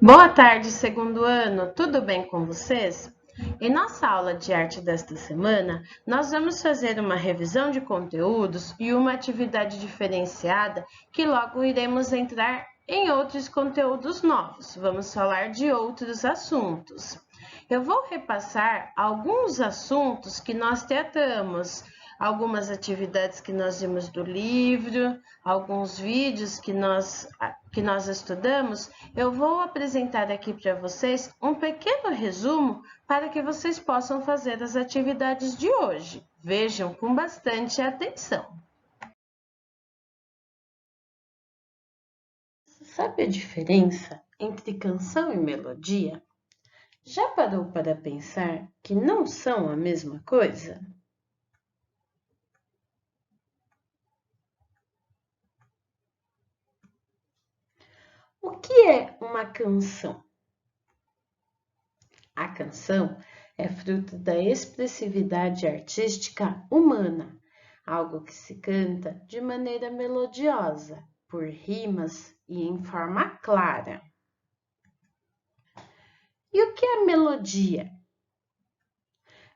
Boa tarde, segundo ano, tudo bem com vocês? Em nossa aula de arte desta semana, nós vamos fazer uma revisão de conteúdos e uma atividade diferenciada que logo iremos entrar em outros conteúdos novos. Vamos falar de outros assuntos. Eu vou repassar alguns assuntos que nós tratamos, algumas atividades que nós vimos do livro, alguns vídeos que nós estudamos. Eu vou apresentar aqui para vocês um pequeno resumo para que vocês possam fazer as atividades de hoje. Vejam com bastante atenção. Sabe a diferença entre canção e melodia? Já parou para pensar que não são a mesma coisa? O que é uma canção? A canção é fruto da expressividade artística humana, algo que se canta de maneira melodiosa, por rimas e em forma clara. E o que é melodia?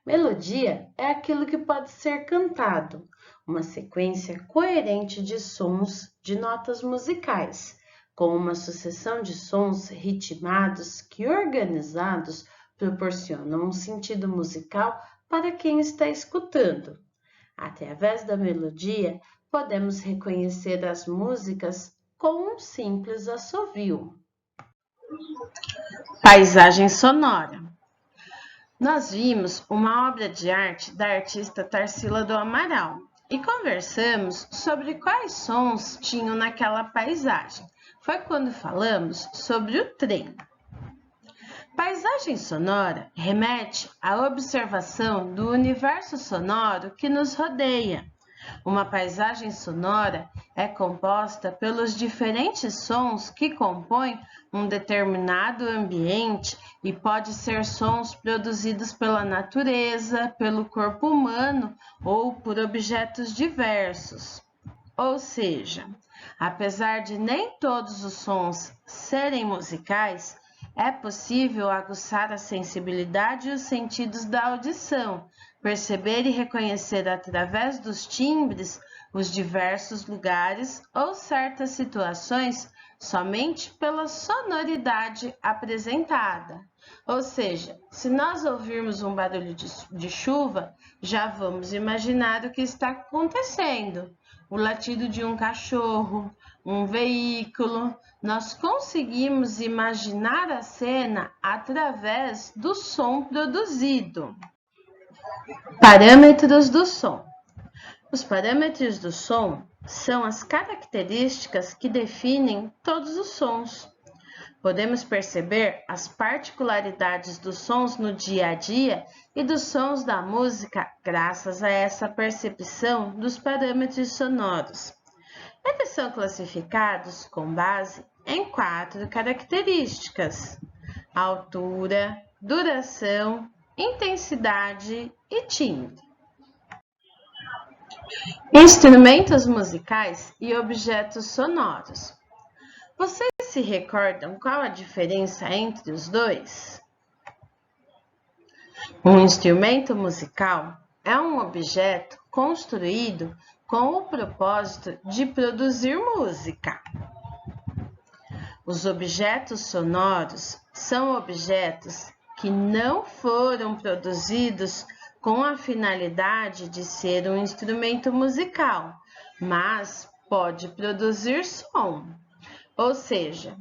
Melodia é aquilo que pode ser cantado, uma sequência coerente de sons de notas musicais, com uma sucessão de sons ritmados que, organizados, proporcionam um sentido musical para quem está escutando. Através da melodia, podemos reconhecer as músicas com um simples assovio. Paisagem sonora. Nós vimos uma obra de arte da artista Tarsila do Amaral e conversamos sobre quais sons tinham naquela paisagem. Foi quando falamos sobre o trem. Paisagem sonora remete à observação do universo sonoro que nos rodeia. Uma paisagem sonora é composta pelos diferentes sons que compõem um determinado ambiente e pode ser sons produzidos pela natureza, pelo corpo humano ou por objetos diversos. Ou seja, apesar de nem todos os sons serem musicais, é possível aguçar a sensibilidade e os sentidos da audição, perceber e reconhecer através dos timbres os diversos lugares ou certas situações somente pela sonoridade apresentada. Ou seja, se nós ouvirmos um barulho de chuva, já vamos imaginar o que está acontecendo. O latido de um cachorro, um veículo. Nós conseguimos imaginar a cena através do som produzido. Parâmetros do som. Os parâmetros do som são as características que definem todos os sons. Podemos perceber as particularidades dos sons no dia a dia e dos sons da música graças a essa percepção dos parâmetros sonoros. Eles são classificados com base em 4 características: altura, duração, intensidade e timbre. Instrumentos musicais e objetos sonoros. Vocês se recordam qual a diferença entre os dois? Um instrumento musical é um objeto construído com o propósito de produzir música. Os objetos sonoros são objetos que não foram produzidos com a finalidade de ser um instrumento musical, mas pode produzir som. Ou seja,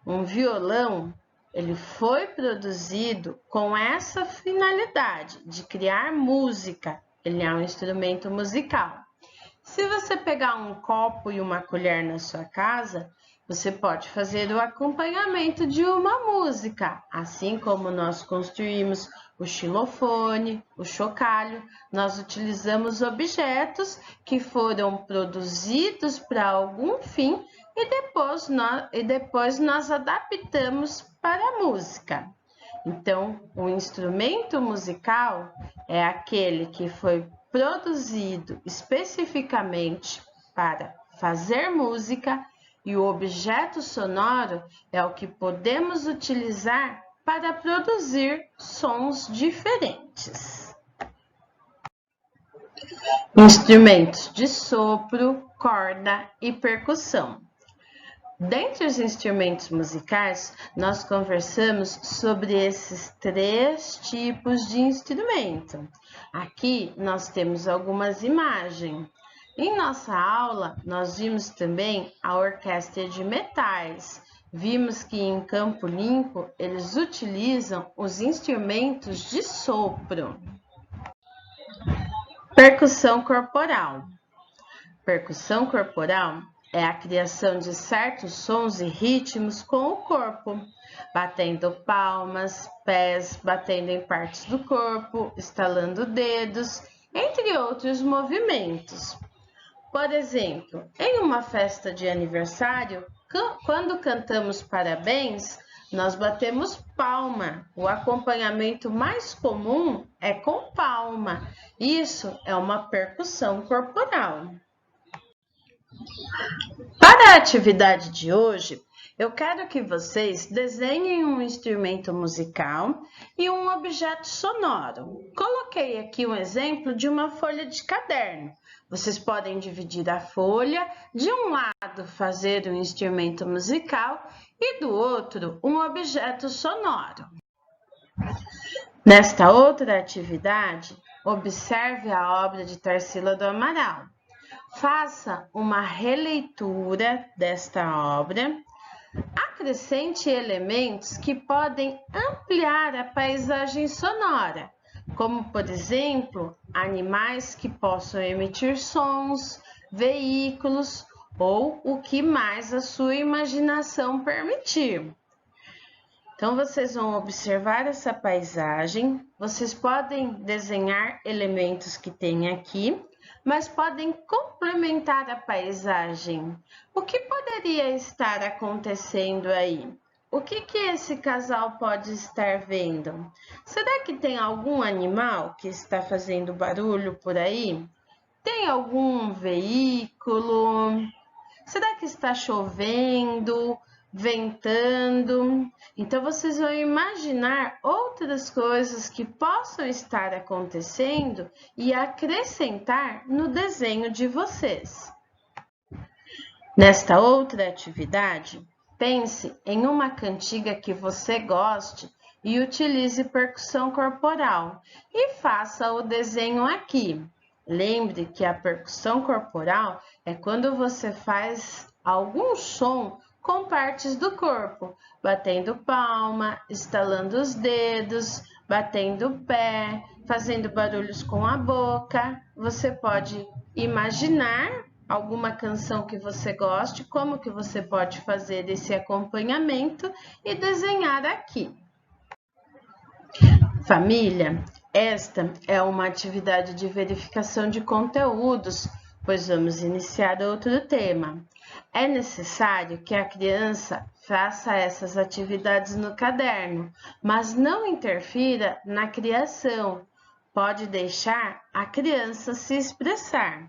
um violão, ele foi produzido com essa finalidade de criar música. Ele é um instrumento musical. Se você pegar um copo e uma colher na sua casa, você pode fazer o acompanhamento de uma música, assim como nós construímos o xilofone, o chocalho. Nós utilizamos objetos que foram produzidos para algum fim e depois nós adaptamos para a música. Então, o instrumento musical é aquele que foi produzido especificamente para fazer música e o objeto sonoro é o que podemos utilizar para produzir sons diferentes. Instrumentos de sopro, corda e percussão. Dentre os instrumentos musicais, nós conversamos sobre esses 3 tipos de instrumento. Aqui nós temos algumas imagens. Em nossa aula, nós vimos também a orquestra de metais. Vimos que em Campo Limpo eles utilizam os instrumentos de sopro. Percussão corporal. Percussão corporal é a criação de certos sons e ritmos com o corpo, batendo palmas, pés, batendo em partes do corpo, estalando dedos, entre outros movimentos. Por exemplo, em uma festa de aniversário, quando cantamos parabéns, nós batemos palma. O acompanhamento mais comum é com palma. Isso é uma percussão corporal. Para a atividade de hoje, eu quero que vocês desenhem um instrumento musical e um objeto sonoro. Coloquei aqui um exemplo de uma folha de caderno. Vocês podem dividir a folha, de um lado fazer um instrumento musical e do outro um objeto sonoro. Nesta outra atividade, observe a obra de Tarsila do Amaral. Faça uma releitura desta obra. Acrescente elementos que podem ampliar a paisagem sonora, como, por exemplo, animais que possam emitir sons, veículos ou o que mais a sua imaginação permitir. Então, vocês vão observar essa paisagem, vocês podem desenhar elementos que tem aqui, mas podem complementar a paisagem. O que poderia estar acontecendo aí? O que esse casal pode estar vendo? Será que tem algum animal que está fazendo barulho por aí? Tem algum veículo? Será que está chovendo, ventando? Então, vocês vão imaginar outras coisas que possam estar acontecendo e acrescentar no desenho de vocês. Nesta outra atividade, pense em uma cantiga que você goste e utilize percussão corporal e faça o desenho aqui. Lembre que a percussão corporal é quando você faz algum som com partes do corpo, batendo palma, estalando os dedos, batendo o pé, fazendo barulhos com a boca. Você pode imaginar alguma canção que você goste, como que você pode fazer esse acompanhamento e desenhar aqui. Família, esta é uma atividade de verificação de conteúdos, pois vamos iniciar outro tema. É necessário que a criança faça essas atividades no caderno, mas não interfira na criação. Pode deixar a criança se expressar.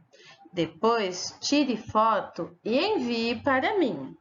Depois, tire foto e envie para mim.